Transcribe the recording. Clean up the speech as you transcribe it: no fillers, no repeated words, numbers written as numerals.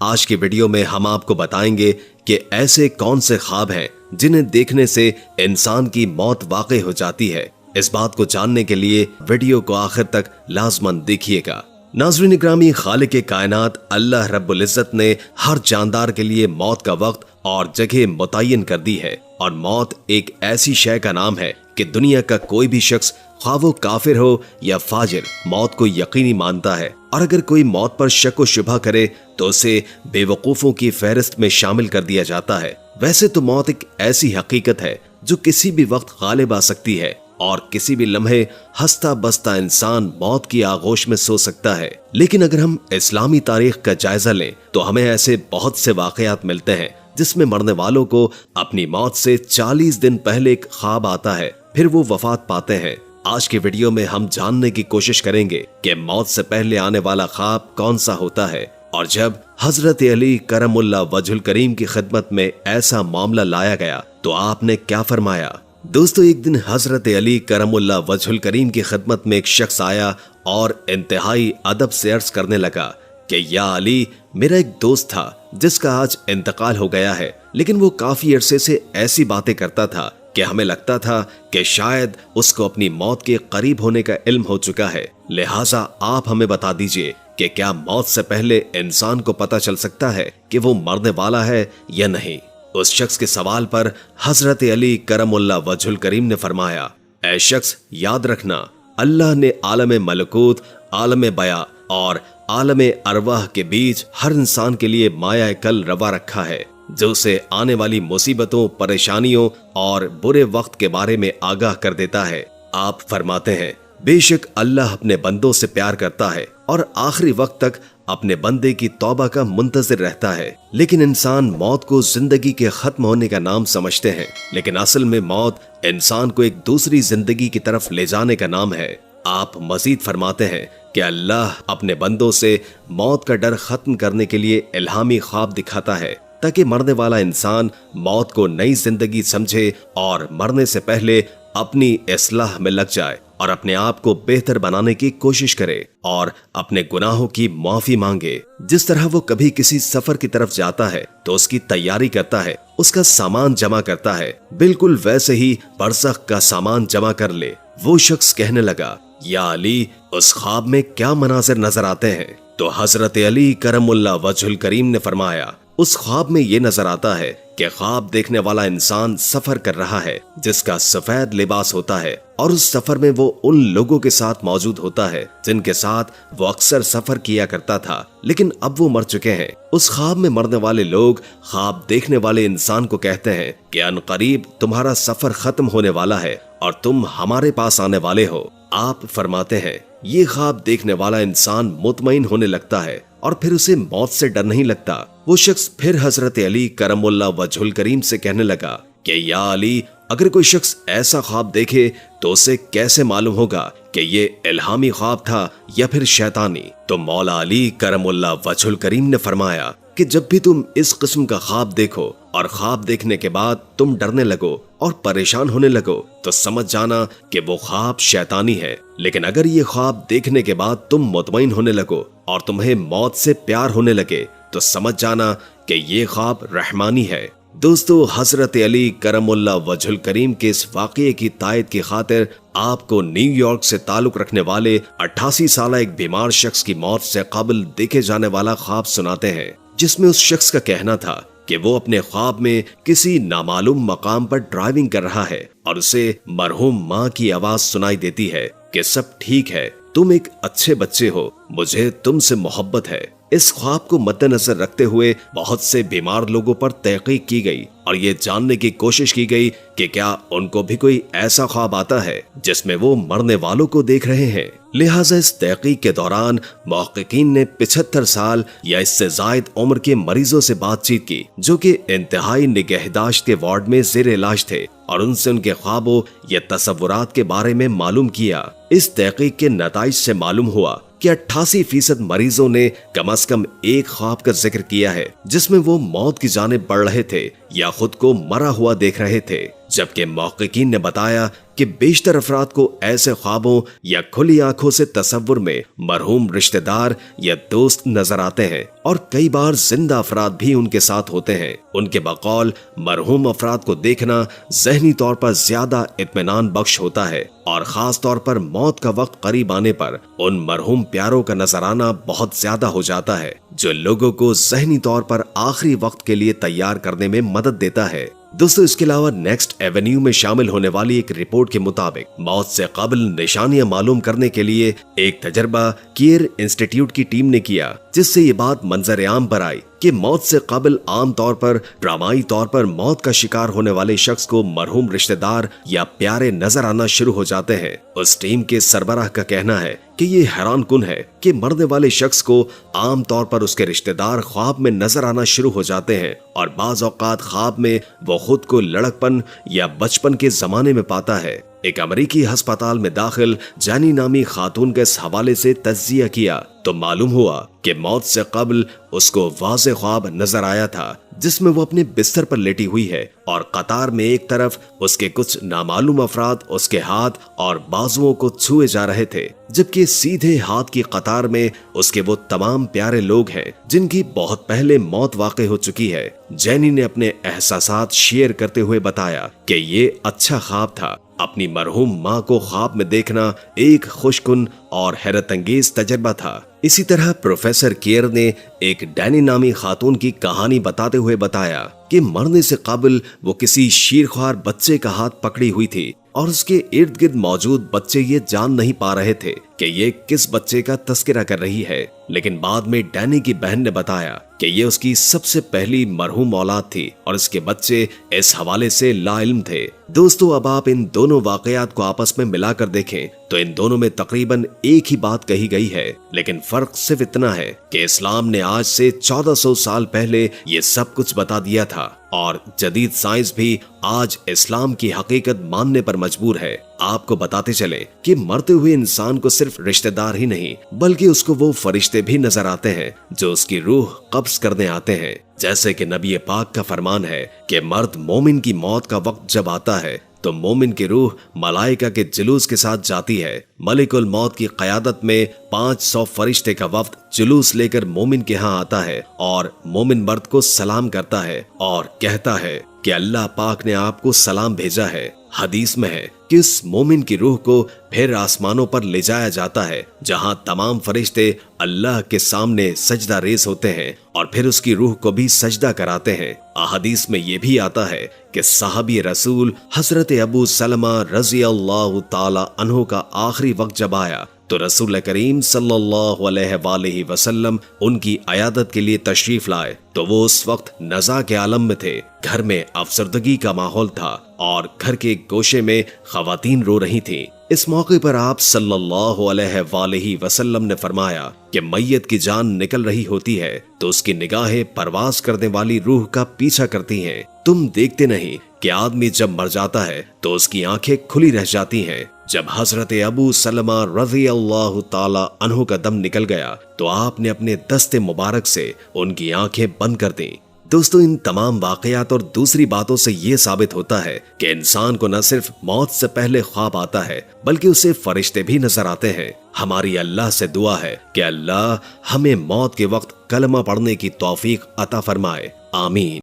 آج کی ویڈیو میں ہم آپ کو بتائیں گے کہ ایسے کون سے خواب ہیں جنہیں دیکھنے سے انسان کی موت واقع ہو جاتی ہے۔ اس بات کو جاننے کے لیے ویڈیو کو آخر تک لازماً دیکھیے گا۔ ناظرین اکرامی، خالق کائنات اللہ رب العزت نے ہر جاندار کے لیے موت کا وقت اور جگہ متعین کر دی ہے، اور موت ایک ایسی شے کا نام ہے کہ دنیا کا کوئی بھی شخص، خواہ وہ کافر ہو یا فاجر، موت کو یقینی مانتا ہے، اور اگر کوئی موت پر شک و شبہ کرے تو اسے بے وقوفوں کی فہرست میں شامل کر دیا جاتا ہے۔ ویسے تو موت ایک ایسی حقیقت ہے جو کسی بھی وقت غالب آ سکتی ہے، اور کسی بھی لمحے ہستا بستا انسان موت کی آغوش میں سو سکتا ہے، لیکن اگر ہم اسلامی تاریخ کا جائزہ لیں تو ہمیں ایسے بہت سے واقعات ملتے ہیں جس میں مرنے والوں کو اپنی موت سے 40 دن پہلے ایک خواب آتا ہے، پھر وہ وفات پاتے ہیں۔ آج کی ویڈیو میں ہم جاننے کی کوشش کریں گے کہ موت سے پہلے آنے والا خواب کون سا ہوتا ہے، اور جب حضرت علی کرم اللہ وجہ الکریم کی خدمت میں ایسا معاملہ لایا گیا تو آپ نے کیا فرمایا۔ دوستو، ایک دن حضرت علی کرم اللہ وجہ الکریم کی خدمت میں ایک شخص آیا اور انتہائی ادب سے عرض کرنے لگا کہ یا علی، میرا ایک دوست تھا جس کا آج انتقال ہو گیا ہے، لیکن وہ کافی عرصے سے ایسی باتیں کرتا تھا کہ ہمیں لگتا تھا کہ شاید اس کو اپنی موت کے قریب ہونے کا علم ہو چکا ہے، لہٰذا آپ ہمیں بتا دیجئے کہ کیا موت سے پہلے انسان کو پتہ چل سکتا ہے کہ وہ مرنے والا ہے یا نہیں۔ اس شخص کے سوال پر حضرت علی کرم اللہ وجہ الکریم نے فرمایا، اے شخص، یاد رکھنا، اللہ نے عالم ملکوت، عالم بیاں اور عالم ارواح کے بیچ ہر انسان کے لیے مایہ کل روا رکھا ہے، جو اسے آنے والی مصیبتوں، پریشانیوں اور برے وقت کے بارے میں آگاہ کر دیتا ہے۔ آپ فرماتے ہیں، بے شک اللہ اپنے بندوں سے پیار کرتا ہے اور آخری وقت تک اپنے بندے کی توبہ کا منتظر رہتا ہے، لیکن انسان موت کو زندگی کے ختم ہونے کا نام سمجھتے ہیں، لیکن اصل میں موت انسان کو ایک دوسری زندگی کی طرف لے جانے کا نام ہے۔ آپ مزید فرماتے ہیں کہ اللہ اپنے بندوں سے موت کا ڈر ختم کرنے کے لیے الہامی خواب دکھاتا ہے، تاکہ مرنے والا انسان موت کو نئی زندگی سمجھے اور مرنے سے پہلے اپنی اصلاح میں لگ جائے اور اپنے آپ کو بہتر بنانے کی کوشش کرے اور اپنے گناہوں کی معافی مانگے۔ جس طرح وہ کبھی کسی سفر کی طرف جاتا ہے تو اس کی تیاری کرتا ہے، اس کا سامان جمع کرتا ہے، بالکل ویسے ہی برزخ کا سامان جمع کر لے۔ وہ شخص کہنے لگا، یا علی، اس خواب میں کیا مناظر نظر آتے ہیں؟ تو حضرت علی کرم اللہ وجہ الکریم نے فرمایا، اس خواب میں یہ نظر آتا ہے کہ خواب دیکھنے والا انسان سفر کر رہا ہے جس کا سفید لباس ہوتا ہے، اور اس سفر میں وہ ان لوگوں کے ساتھ موجود ہوتا ہے جن کے ساتھ وہ اکثر سفر کیا کرتا تھا، لیکن اب وہ مر چکے ہیں۔ اس خواب میں مرنے والے لوگ خواب دیکھنے والے انسان کو کہتے ہیں کہ ان قریب تمہارا سفر ختم ہونے والا ہے اور تم ہمارے پاس آنے والے ہو۔ آپ فرماتے ہیں، یہ خواب دیکھنے والا انسان مطمئن ہونے لگتا ہے اور پھر اسے موت سے ڈر نہیں لگتا۔ وہ شخص پھر حضرت علی کرم اللہ وجہ الکریم سے کہنے لگا کہ یا علی، اگر کوئی شخص ایسا خواب دیکھے تو اسے کیسے معلوم ہوگا کہ یہ الہامی خواب تھا یا پھر شیطانی؟ تو مولا علی کرم اللہ وجہ الکریم نے فرمایا کہ جب بھی تم اس قسم کا خواب دیکھو اور خواب دیکھنے کے بعد تم ڈرنے لگو اور پریشان ہونے لگو تو سمجھ جانا کہ وہ خواب شیطانی ہے، لیکن اگر یہ خواب دیکھنے کے بعد تم مطمئن ہونے لگو اور تمہیں موت سے پیار ہونے لگے تو سمجھ جانا کہ یہ خواب رحمانی ہے۔ دوستو، حضرت علی کرم اللہ وجہ الکریم کے اس واقعے کی تائید کی خاطر آپ کو نیو یارک سے تعلق رکھنے والے 88 سالہ ایک بیمار شخص کی موت سے قبل دیکھے جانے والا خواب سناتے ہیں، جس میں اس شخص کا کہنا تھا کہ وہ اپنے خواب میں کسی نامعلوم مقام پر ڈرائیونگ کر رہا ہے اور اسے مرحوم ماں کی آواز سنائی دیتی ہے کہ سب ٹھیک ہے، تم ایک اچھے بچے ہو، مجھے تم سے محبت ہے۔ اس خواب کو مد نظر رکھتے ہوئے بہت سے بیمار لوگوں پر تحقیق کی گئی اور یہ جاننے کی کوشش کی گئی کہ کیا ان کو بھی کوئی ایسا خواب آتا ہے جس میں وہ مرنے والوں کو دیکھ رہے ہیں۔ لہٰذا اس تحقیق کے دوران محققین نے 75 سال یا اس سے زائد عمر کے مریضوں سے بات چیت کی جو کہ انتہائی نگہداشت کے وارڈ میں زیر علاج تھے، اور ان سے ان کے خوابوں یا تصورات کے بارے میں معلوم کیا۔ اس تحقیق کے نتائج سے معلوم ہوا کہ 88% مریضوں نے کم از کم ایک خواب کا ذکر کیا ہے جس میں وہ موت کی جانب بڑھ رہے تھے یا خود کو مرا ہوا دیکھ رہے تھے، جبکہ محققین نے بتایا کہ بیشتر افراد کو ایسے خوابوں یا کھلی آنکھوں سے تصور میں مرحوم رشتہ دار یا دوست نظر آتے ہیں، اور کئی بار زندہ افراد بھی ان کے ساتھ ہوتے ہیں۔ ان کے بقول مرحوم افراد کو دیکھنا ذہنی طور پر زیادہ اطمینان بخش ہوتا ہے، اور خاص طور پر موت کا وقت قریب آنے پر ان مرحوم پیاروں کا نظر آنا بہت زیادہ ہو جاتا ہے، جو لوگوں کو ذہنی طور پر آخری وقت کے لیے تیار کرنے میں مدد دیتا ہے۔ دوستو، اس کے علاوہ نیکسٹ ایونیو میں شامل ہونے والی ایک رپورٹ کے مطابق موت سے قبل نشانیاں معلوم کرنے کے لیے ایک تجربہ کیئر انسٹیٹیوٹ کی ٹیم نے کیا، جس سے یہ بات منظر عام پر آئی کہ موت سے قبل عام طور پر ڈرامائی طور پر موت کا شکار ہونے والے شخص کو مرحوم رشتہ دار یا پیارے نظر آنا شروع ہو جاتے ہیں۔ اس ٹیم کے سربراہ کا کہنا ہے کہ یہ حیران کن ہے کہ مرنے والے شخص کو عام طور پر اس کے رشتہ دار خواب میں نظر آنا شروع ہو جاتے ہیں، اور بعض اوقات خواب میں وہ خود کو لڑکپن یا بچپن کے زمانے میں پاتا ہے۔ ایک امریکی ہسپتال میں داخل جانی نامی خاتون کا اس حوالے سے تجزیہ کیا تو معلوم ہوا کہ موت سے قبل اس کو واضح خواب نظر آیا تھا، جس میں وہ اپنے بستر پر لیٹی ہوئی ہے، اور قطار میں ایک طرف اس کے کچھ نامعلوم افراد اس کے ہاتھ اور بازوؤں کو چھوئے جا رہے تھے، جبکہ سیدھے ہاتھ کی قطار میں اس کے وہ تمام پیارے لوگ ہیں جن کی بہت پہلے موت واقع ہو چکی ہے۔ جینی نے اپنے احساسات شیئر کرتے ہوئے بتایا کہ یہ اچھا خواب تھا۔ اپنی مرحوم ماں کو خواب میں دیکھنا ایک خوشکن اور حیرت انگیز تجربہ تھا۔ اسی طرح پروفیسر کیئر نے ایک ڈینی نامی خاتون کی کہانی بتاتے ہوئے بتایا کہ مرنے سے قبل وہ کسی شیرخوار بچے کا ہاتھ پکڑی ہوئی تھی، اور اس کے ارد گرد موجود بچے یہ جان نہیں پا رہے تھے کہ یہ کس بچے کا تذکرہ کر رہی ہے، لیکن بعد میں ڈینی کی بہن نے بتایا کہ یہ اس کی سب سے پہلی مرحوم اولاد تھی، اور اس کے بچے اس حوالے سے لا علم تھے۔ دوستو، اب آپ ان دونوں واقعات کو آپس میں ملا کر دیکھیں تو ان دونوں میں تقریباً ایک ہی بات کہی گئی ہے، لیکن فرق صرف اتنا ہے کہ اسلام نے آج سے 1400 سال پہلے یہ سب کچھ بتا دیا تھا، اور جدید سائنس بھی آج اسلام کی حقیقت ماننے پر مجبور ہے۔ آپ کو بتاتے چلیں کہ مرتے ہوئے انسان کو صرف رشتہ دار ہی نہیں بلکہ اس کو وہ فرشتے بھی نظر آتے ہیں جو اس کی روح قبض کرنے آتے ہیں، جیسے کہ نبی پاک کا فرمان ہے کہ مرد مومن کی موت کا وقت جب آتا ہے تو مومن کی روح ملائکہ کے جلوس کے ساتھ جاتی ہے۔ ملک الموت کی قیادت میں 500 فرشتے کا وفد جلوس لے کر مومن کے ہاں آتا ہے، اور مومن مرد کو سلام کرتا ہے اور کہتا ہے کہ اللہ پاک نے آپ کو سلام بھیجا ہے۔ حدیث میں ہے کہ اس مومن کی روح کو پھر آسمانوں پر لے جایا جاتا ہے، جہاں تمام فرشتے اللہ کے سامنے سجدہ ریز ہوتے ہیں اور پھر اس کی روح کو بھی سجدہ کراتے ہیں۔ احادیث میں یہ بھی آتا ہے کہ صحابی رسول حضرت ابو سلمہ رضی اللہ تعالی عنہ کا آخری وقت جب آیا تو رسول کریم صلی اللہ علیہ وآلہ وسلم ان کی عیادت کے لیے تشریف لائے تو وہ اس وقت نزا کے عالم میں تھے۔ گھر میں افسردگی کا ماحول تھا اور گھر کے گوشے میں خواتین رو رہی تھیں۔ اس موقع پر آپ صلی اللہ علیہ وآلہ وسلم نے فرمایا کہ میت کی جان نکل رہی ہوتی ہے تو اس کی نگاہیں پرواز کرنے والی روح کا پیچھا کرتی ہیں۔ تم دیکھتے نہیں کہ آدمی جب مر جاتا ہے تو اس کی آنکھیں کھلی رہ جاتی ہیں۔ جب حضرت ابو سلمہ رضی اللہ تعالی عنہ کا دم نکل گیا تو آپ نے اپنے دست مبارک سے ان کی آنکھیں بند کر دیں۔ دوستو، ان تمام واقعات اور دوسری باتوں سے یہ ثابت ہوتا ہے کہ انسان کو نہ صرف موت سے پہلے خواب آتا ہے بلکہ اسے فرشتے بھی نظر آتے ہیں۔ ہماری اللہ سے دعا ہے کہ اللہ ہمیں موت کے وقت کلمہ پڑھنے کی توفیق عطا فرمائے، آمین۔